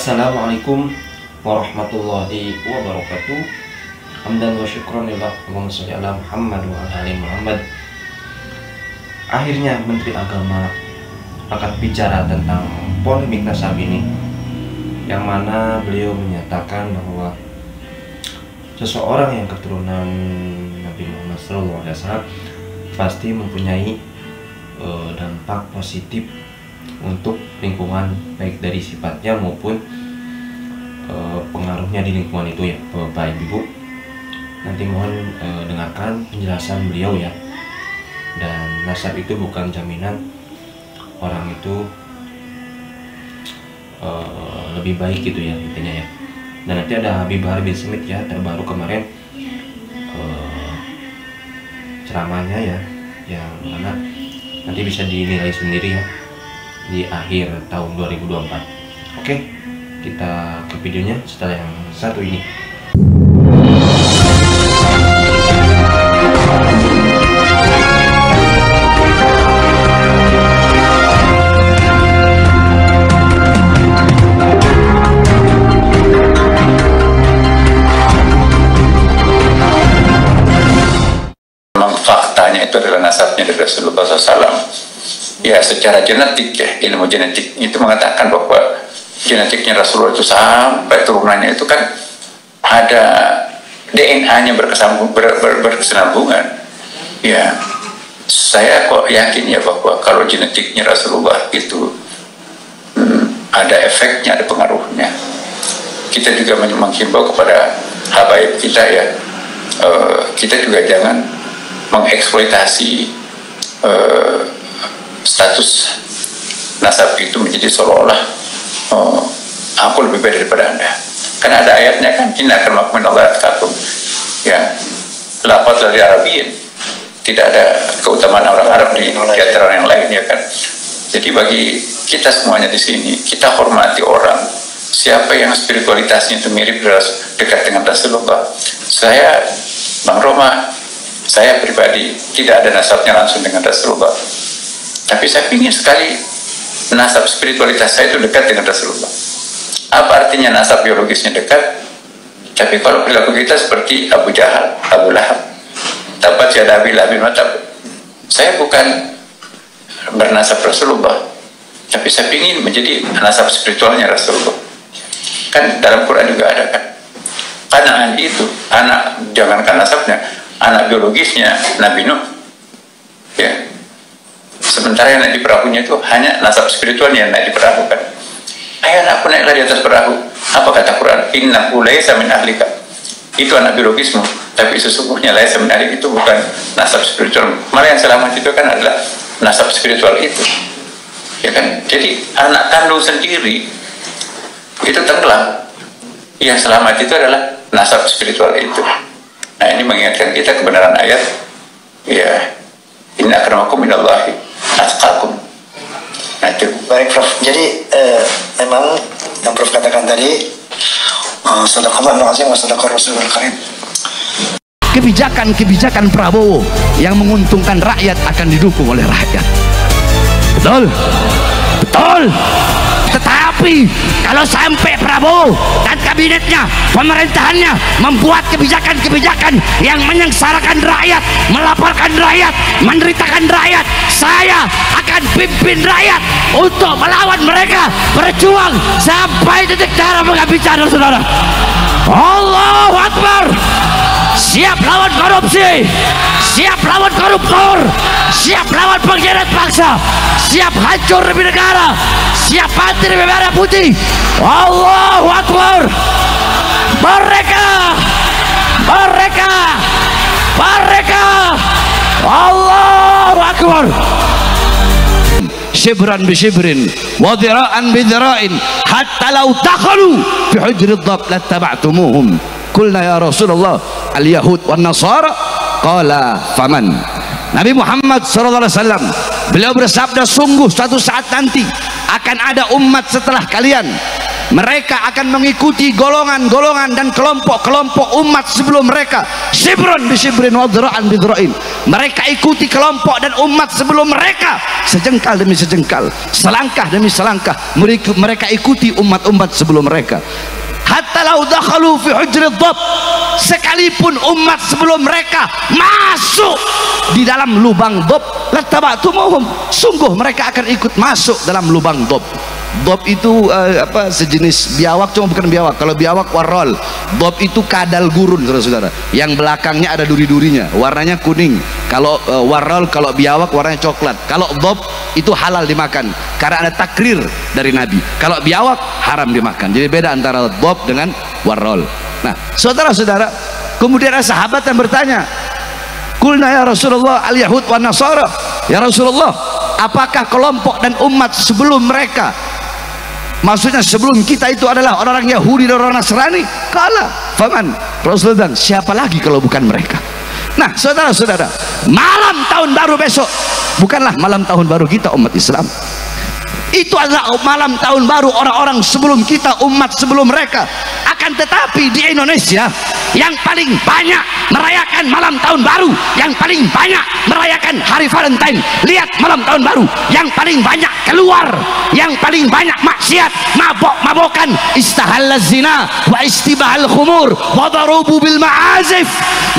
Assalamualaikum warahmatullahi wabarakatuh. Hamdan wa syukran lillah, Allahumma sholli ala Muhammad wa ala ali Muhammad. Akhirnya Menteri Agama akan bicara tentang polemik nasab ini, yang mana beliau menyatakan bahwa seseorang yang keturunan Nabi Muhammad SAW pasti mempunyai dampak positif untuk lingkungan, baik dari sifatnya maupun pengaruhnya di lingkungan itu ya, Bapak Ibu. Nanti mohon dengarkan penjelasan beliau ya. Dan nasab itu bukan jaminan orang itu lebih baik gitu ya intinya ya. Dan nanti ada Habib Bahar bin Smith ya, terbaru kemarin ceramahnya ya, yang mana nanti bisa dinilai sendiri ya di akhir tahun 2024. Oke, kita ke videonya setelah yang satu ini. Memang faktanya itu adalah nasabnya dari Rasulullah SAW. Ya, secara genetik ya, ilmu genetik itu mengatakan bahwa genetiknya Rasulullah itu sampai turunannya itu kan ada DNA-nya berkesinambungan. Ya, saya kok yakin ya bahwa kalau genetiknya Rasulullah itu ada efeknya, ada pengaruhnya. Kita juga menghimbau kepada habaib kita ya, kita juga jangan mengeksploitasi status nasab itu menjadi seolah-olah aku lebih baik daripada Anda. Karena ada ayatnya kan, inna akramakum indallahi atqakum. Ya, lafaz dari Arabiyin, tidak ada keutamaan orang Arab di antara yang lain ya kan. Jadi bagi kita semuanya di sini, kita hormati orang siapa yang spiritualitasnya itu mirip dekat dengan Rasulullah. Saya, Bang Roma, saya pribadi tidak ada nasabnya langsung dengan Rasulullah, tapi saya ingin sekali nasab spiritualitas saya itu dekat dengan Rasulullah. Apa artinya nasab biologisnya dekat? Tapi kalau perilaku kita seperti Abu Jahal, Abu Lahab, tabat yada Abi Lahabin wa tab. Saya bukan bernasab Rasulullah, tapi saya ingin menjadi nasab spiritualnya Rasulullah. Kan dalam Quran juga ada kan, Kanaan itu anak, jangankan nasabnya, anak biologisnya Nabi Nuh ya. Sementara yang naik di perahunya itu hanya nasab spiritualnya yang naik di perahu kan. Ayo anakku naiklah di atas perahu. Apa kata Quran? Innahu laisa min ahlika. Itu anak biologismu, tapi sesungguhnya laisa min ahlika itu bukan nasab spiritual. Malah yang selamat itu kan adalah nasab spiritual itu. Ya kan? Jadi anak kandung sendiri itu tenggelam. Yang selamat itu adalah nasab spiritual itu. Nah, ini mengingatkan kita kebenaran ayat ya, inna akramakum indallahi atqakum. Nah, itu. Baik Prof, jadi memang yang Prof katakan tadi, sadaqallahul azim wa sadaqar rasulul karim. Kebijakan Prabowo yang menguntungkan rakyat akan didukung oleh rakyat. Betul, betul. Tetapi kalau sampai Prabowo dan kabinetnya, pemerintahannya membuat kebijakan-kebijakan yang menyengsarakan rakyat, melaporkan rakyat, menderitakan rakyat, saya akan pimpin rakyat untuk melawan mereka, berjuang sampai titik darah penghabisan, saudara. Allahu Akbar. Siap lawan korupsi, siap lawan koruptor, siap lawan pengkhianat bangsa, siap hancur demi negara, siap mati demi merah putih. Allahu Akbar. Mereka Allahu Akbar. Shibran bi shibrin wa dhira'an bi dhira'in hatta law dakhalu fi hujri dhab lattaba'tumuhum. Qulna ya Rasulullah al-yahud wan nasara, qala faman. Nabi Muhammad SAW beliau bersabda, sungguh suatu saat nanti akan ada umat setelah kalian mereka akan mengikuti golongan-golongan dan kelompok-kelompok umat sebelum mereka. Shibron bi shibrin wa dhira'an bi dhira'in. Mereka ikuti kelompok dan umat sebelum mereka, sejengkal demi sejengkal, selangkah demi selangkah. Mereka ikuti umat-umat sebelum mereka. Hatta lau dakhalu fi hujrid dhab, sekalipun umat sebelum mereka masuk di dalam lubang dhab, lattaba'tumuhum, sungguh mereka akan ikut masuk dalam lubang dhab. Dhab itu sejenis biawak, cuma bukan biawak. Kalau biawak warrol, dhab itu kadal gurun, saudara-saudara, yang belakangnya ada duri-durinya, warnanya kuning. Kalau warrol, kalau biawak warnanya coklat. Kalau dhab itu halal dimakan karena ada takrir dari Nabi. Kalau biawak haram dimakan. Jadi beda antara dhab dengan warrol. Nah, saudara-saudara, kemudian ada sahabat yang bertanya, "Qulna ya Rasulullah al-yahud wa nasara." Ya Rasulullah, apakah kelompok dan umat sebelum mereka, maksudnya sebelum kita itu adalah orang-orang Yahudi dan orang Nasrani? Kala faman, Rasulullah, siapa lagi kalau bukan mereka? Nah, saudara-saudara, malam tahun baru besok bukanlah malam tahun baru kita umat Islam. Itu adalah malam tahun baru orang-orang sebelum kita, umat sebelum mereka. Akan tetapi di Indonesia yang paling banyak merayakan malam tahun baru, yang paling banyak merayakan hari Valentine, lihat malam tahun baru, yang paling banyak keluar, yang paling banyak maksiat, mabok-mabokan, istahalla zina wa istibahal khumur wa darubu bil ma'azif.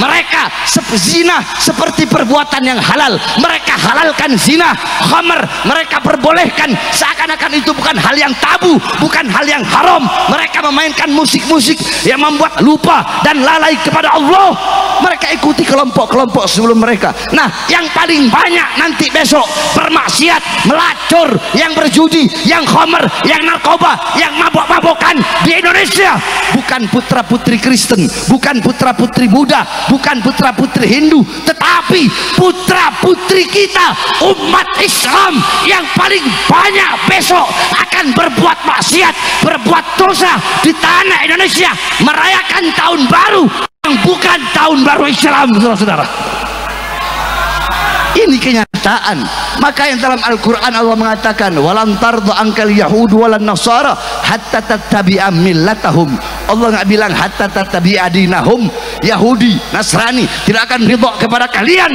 Mereka zina seperti perbuatan yang halal, mereka halalkan zina, khamr mereka perbolehkan seakan-akan itu bukan hal yang tabu, bukan hal yang haram. Mereka memainkan musik-musik yang membuat lupa dan lalai kepada Allah. Mereka ikuti kelompok-kelompok sebelum mereka. Nah, yang paling banyak nanti besok bermaksiat, melacur, yang berjudi, yang khamr, yang narkoba, yang mabok-mabokan di Indonesia bukan putra-putri Kristen, bukan putra-putri Buddha, bukan putra-putri Hindu, tetapi putra-putri kita umat Islam yang paling banyak besok akan berbuat maksiat, berbuat dosa di tanah Indonesia, merayakan tahun baru yang bukan tahun baru Islam, saudara-saudara. Ini kenyataan. Maka yang dalam Al-Quran Allah mengatakan, walan tarda angkal yahud walan nasara hatta tattabi'a millatahum. Allah nggak bilang hatta tattabi'a dinahum. Yahudi, Nasrani tidak akan ridha kepada kalian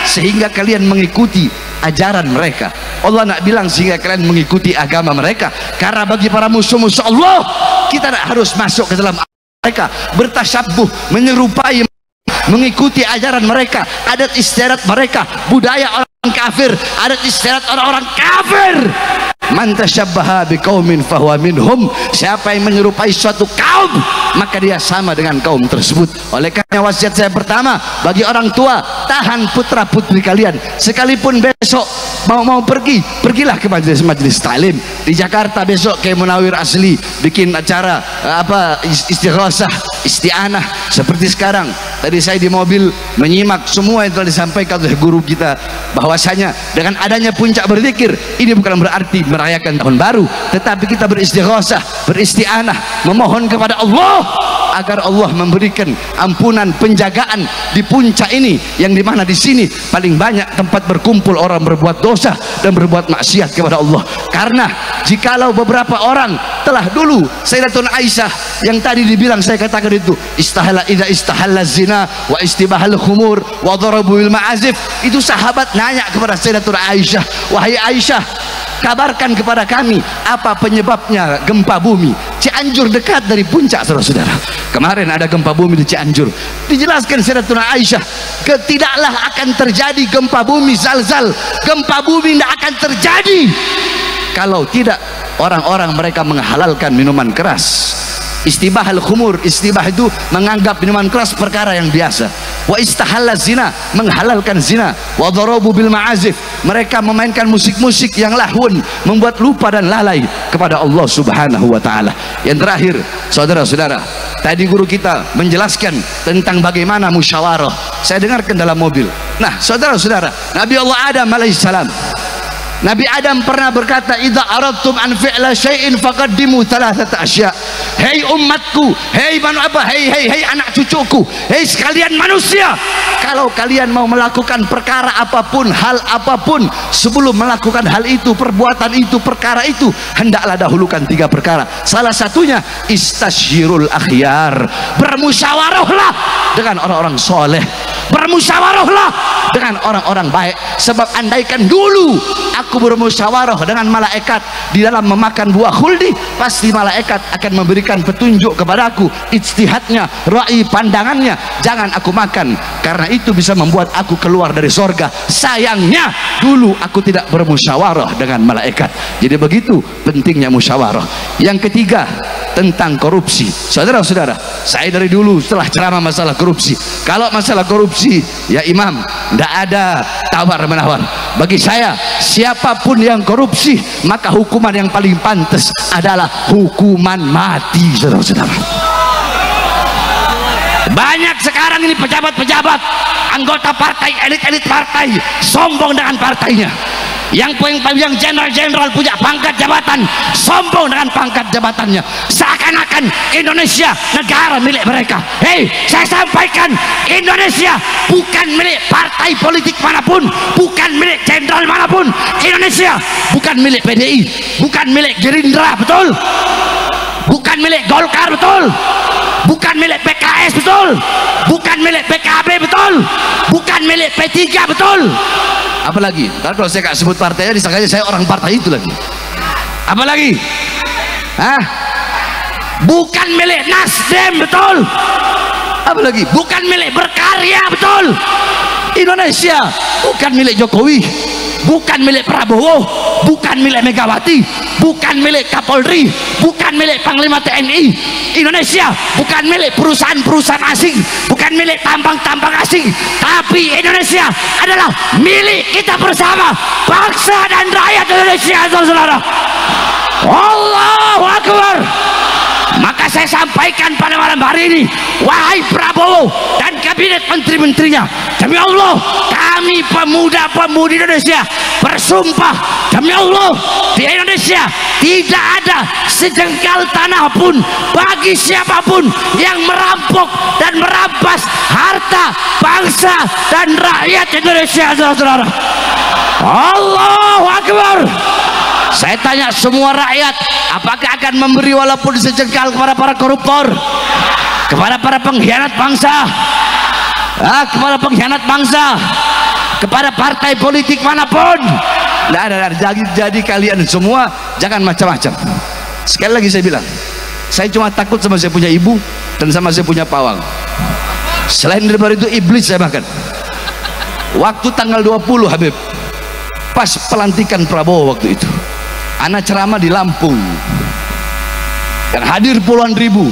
sehingga kalian mengikuti ajaran mereka. Allah nak bilang sehingga kalian mengikuti agama mereka, karena bagi para musuh-musuh Allah kita tak harus masuk ke dalam mereka, bertasyabuh, menyerupai, mengikuti ajaran mereka, adat istiadat mereka, budaya orang kafir, adat istiadat orang-orang kafir. Man tasyabbaha biqaumin fahuwa minhum. Siapa yang menyerupai suatu kaum, maka dia sama dengan kaum tersebut. Oleh karena wasiat saya pertama bagi orang tua, tahan putra putri kalian. Sekalipun besok mau pergi, pergilah ke majelis taklim di Jakarta. Besok kayak Munawir Asli bikin acara istighosah, isti'anah seperti sekarang. Tadi saya di mobil menyimak semua yang telah disampaikan oleh guru kita, bahwasanya dengan adanya puncak berzikir ini bukan berarti merayakan tahun baru, tetapi kita beristighosah, beristi'anah, memohon kepada Allah agar Allah memberikan ampunan, penjagaan di puncak ini, yang dimana di sini paling banyak tempat berkumpul orang berbuat dosa dan berbuat maksiat kepada Allah. Karena jikalau beberapa orang telah dulu, Sayyidatuna Aisyah yang tadi dibilang saya katakan itu, idza istahalla zina wa istibahal khumur wa darabu bil ma'azif, itu sahabat nanya kepada Sayyidatuna Aisyah, wahai Aisyah, kabarkan kepada kami apa penyebabnya gempa bumi. Cianjur dekat dari puncak, saudara-saudara. Kemarin ada gempa bumi di Cianjur. Dijelaskan Sayyidatuna Aisyah, tidaklah akan terjadi gempa bumi zalzal. Gempa bumi tidak akan terjadi kalau tidak orang-orang mereka menghalalkan minuman keras. Istibahal khumur, istibah itu menganggap minuman keras perkara yang biasa. Wa istahalla zina, menghalalkan zina. Wa darabu bil ma'azif, mereka memainkan musik-musik yang lahun, membuat lupa dan lalai kepada Allah Subhanahu wa taala. Yang terakhir, saudara-saudara, tadi guru kita menjelaskan tentang bagaimana musyawarah. Saya dengarkan dalam mobil. Nah, saudara-saudara, Nabi Allah Adam alaihissalam Nabi Adam pernah berkata, idza aradtum an fi'la syai'in faqaddimu thalathata asya. Hei umatku, hei anak cucuku, hei sekalian manusia, kalau kalian mau melakukan perkara apapun, hal apapun, sebelum melakukan hal itu, perbuatan itu, perkara itu, hendaklah dahulukan 3 perkara. Salah satunya istasyirul akhyar, bermusyawarahlah dengan orang-orang soleh, bermusyawarahlah dengan orang-orang baik. Sebab andaikan dulu aku bermusyawarah dengan malaikat di dalam memakan buah khuldi, pasti malaikat akan memberikan petunjuk kepadaku, ijtihadnya, ra'i pandangannya, jangan aku makan, karena itu bisa membuat aku keluar dari sorga. Sayangnya dulu aku tidak bermusyawarah dengan malaikat. Jadi begitu pentingnya musyawarah. Yang ketiga, tentang korupsi. Saudara-saudara, saya dari dulu setelah ceramah masalah korupsi, kalau masalah korupsi ya imam, tidak ada tawar menawar. Bagi saya, siapapun yang korupsi, maka hukuman yang paling pantas adalah hukuman mati. Saudara-saudara, banyak sekarang ini pejabat-pejabat, anggota partai, elit-elit partai, sombong dengan partainya. Yang jenderal-jenderal punya pangkat jabatan, sombong dengan pangkat jabatannya, seakan-akan Indonesia negara milik mereka. Hei, saya sampaikan, Indonesia bukan milik partai politik manapun, bukan milik jenderal manapun. Indonesia bukan milik PDI, bukan milik Gerindra, betul? Bukan milik Golkar, betul? Bukan milik PKS, betul? Bukan milik PKB, betul? Bukan milik P3, betul? Apalagi, kalau saya gak sebut partainya, disangkanya saya orang partai itu lagi. Apalagi? Hah? Bukan milik Nasdem, betul? Apalagi? Bukan milik Berkarya, betul? Indonesia bukan milik Jokowi, bukan milik Prabowo, bukan milik Megawati, bukan milik Kapolri, bukan milik Panglima TNI. Indonesia bukan milik perusahaan-perusahaan asing, bukan milik tambang-tambang asing, tapi Indonesia adalah milik kita bersama, bangsa dan rakyat Indonesia. Saudara, Allahu Akbar. Maka saya sampaikan pada malam hari ini, wahai Prabowo dan kabinet menteri-menterinya, demi Allah, kami pemuda-pemudi Indonesia bersumpah, demi Allah, di Indonesia tidak ada sejengkal tanah pun bagi siapapun yang merampok dan merampas harta bangsa dan rakyat Indonesia. Saudara-saudara, Allahu Akbar. Saya tanya semua rakyat, apakah akan memberi walaupun sejengkal kepada para koruptor, kepada para pengkhianat bangsa, kepada pengkhianat bangsa, kepada partai politik manapun? Tidak ada. Jadi kalian semua jangan macam-macam. Sekali lagi saya bilang, saya cuma takut sama saya punya ibu dan sama saya punya pawang. Selain daripada itu, iblis saya makan. Waktu tanggal 20 Habib, pas pelantikan Prabowo waktu itu, anak ceramah di Lampung dan hadir puluhan ribu.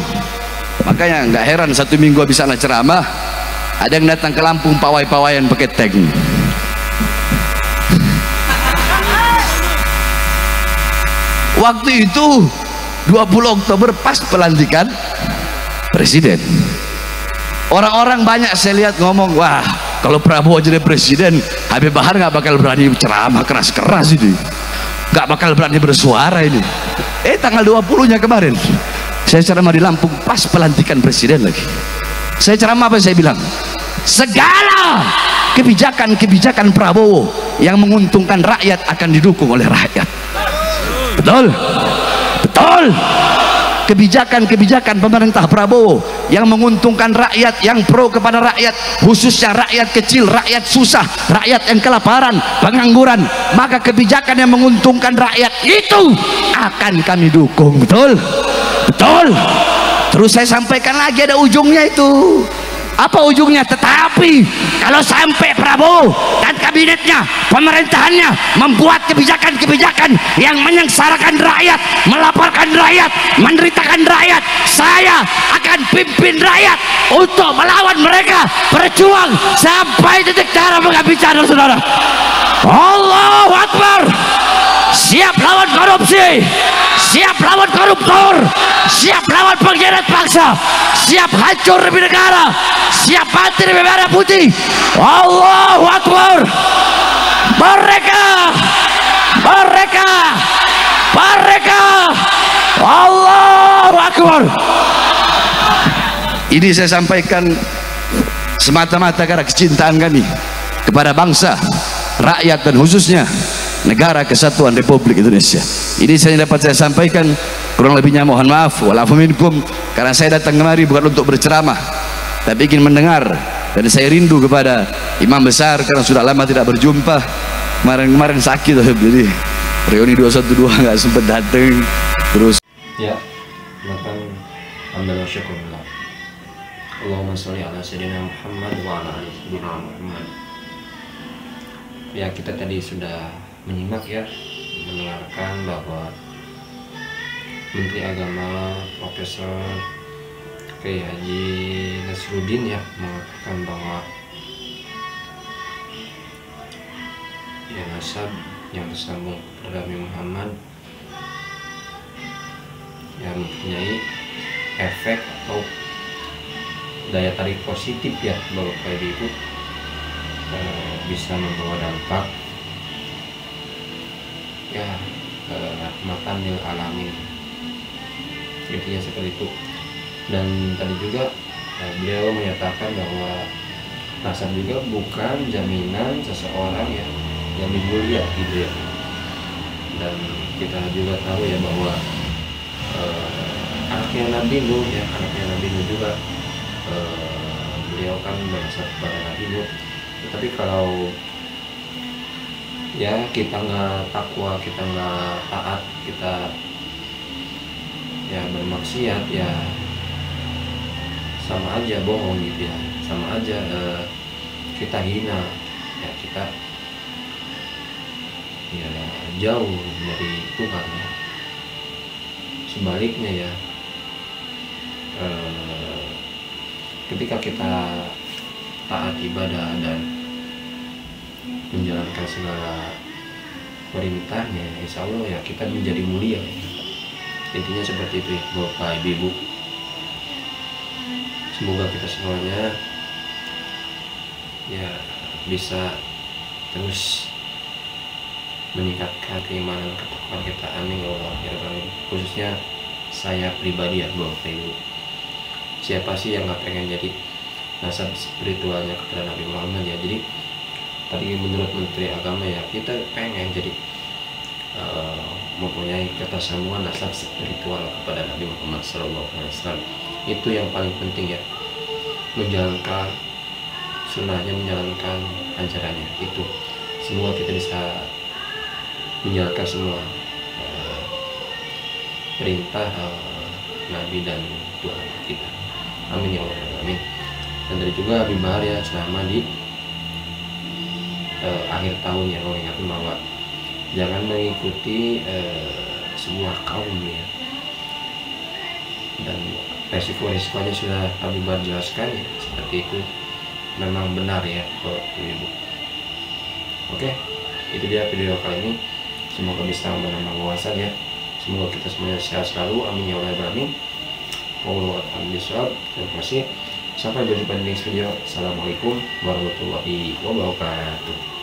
Makanya nggak heran 1 minggu habis anak ceramah, ada yang datang ke Lampung pawai-pawayan pakai tank. Waktu itu 20 Oktober pas pelantikan presiden, orang-orang banyak saya lihat ngomong, wah kalau Prabowo jadi presiden, Habib Bahar nggak bakal berani ceramah keras-keras ini, nggak bakal berani bersuara ini. Tanggal 20-nya kemarin saya ceramah di Lampung pas pelantikan presiden lagi. Saya ceramah apa? Saya bilang, segala kebijakan-kebijakan Prabowo yang menguntungkan rakyat akan didukung oleh rakyat. Betul? Betul? Kebijakan-kebijakan pemerintah Prabowo yang menguntungkan rakyat, yang pro kepada rakyat, khususnya rakyat kecil, rakyat susah, rakyat yang kelaparan, pengangguran, maka kebijakan yang menguntungkan rakyat itu akan kami dukung. Betul? Betul? Terus saya sampaikan lagi, ada ujungnya itu. Apa ujungnya? Tetapi kalau sampai Prabowo dan kabinetnya, pemerintahannya membuat kebijakan-kebijakan yang menyengsarakan rakyat, melaporkan rakyat, menderitakan rakyat, saya akan pimpin rakyat untuk melawan mereka, berjuang sampai titik darah penghabisan. Saudara, Allahu Akbar. Siap lawan korupsi, siap lawan koruptor, siap lawan pengkhianat bangsa, siap hancur demi negara, siap mati demi merah putih. Allahu Akbar. mereka Allahu Akbar. Ini saya sampaikan semata-mata karena kecintaan kami kepada bangsa, rakyat, dan khususnya negara kesatuan Republik Indonesia. Ini saya dapat saya sampaikan, kurang lebihnya mohon maaf walafu minkum, karena saya datang kemari bukan untuk berceramah tapi ingin mendengar, dan saya rindu kepada imam besar karena sudah lama tidak berjumpa. Kemarin sakit, jadi reuni 212 nggak sempat datang. Terus ya, makan alhamdulillah, syukurlah. Allahumma sholli ala sayyidina Muhammad wa ala ali sayyidina Muhammad. Ya, kita tadi sudah menyimak ya, mendengarkan bahwa Menteri Agama Profesor Kiai Haji Nasruddin ya mengatakan bahwa ya nasab yang tersambung kepada Nabi Muhammad yang mempunyai efek atau daya tarik positif ya Bapak Ibu, bisa membawa dampak ya rahmatan lil alamin, intinya seperti itu. Dan tadi juga beliau menyatakan bahwa nasab juga bukan jaminan seseorang yang mulia gitu ya. Dan kita juga tahu ya bahwa anaknya Nabi Nuh ya, anaknya Nabi Nuh juga beliau kan bernasab kepada Nabi Nuh. Tapi kalau ya kita nggak takwa, kita nggak taat, kita ya bermaksiat, ya sama aja bohong gitu ya, sama aja kita hina ya, kita ya jauh dari Tuhan ya. Sebaliknya ya, ketika kita taat ibadah dan menjalankan segala perintahnya, insya Allah ya kita menjadi mulia. Intinya seperti itu ya Bapak Ibu. Semoga kita semuanya ya bisa terus meningkatkan keimanan ketakwaan kita, amin ya Allah ya Rabbal. Khususnya saya pribadi ya Bapak Ibu, siapa sih yang gak pengen jadi nasab spiritualnya kepada Nabi Muhammad ya. Jadi tadi menurut Menteri Agama ya, kita pengen jadi mempunyai ketersambungan nasab spiritual kepada Nabi Muhammad SAW. Itu yang paling penting ya, menjalankan sunnahnya, menjalankan ajarannya. Itu semua kita bisa menjalankan semua perintah Nabi dan Tuhan kita, amin ya Allah, amin. Dan tadi juga Habib Bahar ya selama di akhir tahun ya mengingatkan bahwa jangan mengikuti sebuah kaum ya, dan resiko-resikonya sudah Habib Bahar jelaskan ya, seperti itu memang benar ya Bapak Ibu. Oke, itu dia video kali ini, semoga bisa menambah wawasan ya, semoga kita semuanya sehat selalu, amin ya Allah, amin. Terima kasih, sampai berjumpa di next video. Assalamualaikum warahmatullahi wabarakatuh.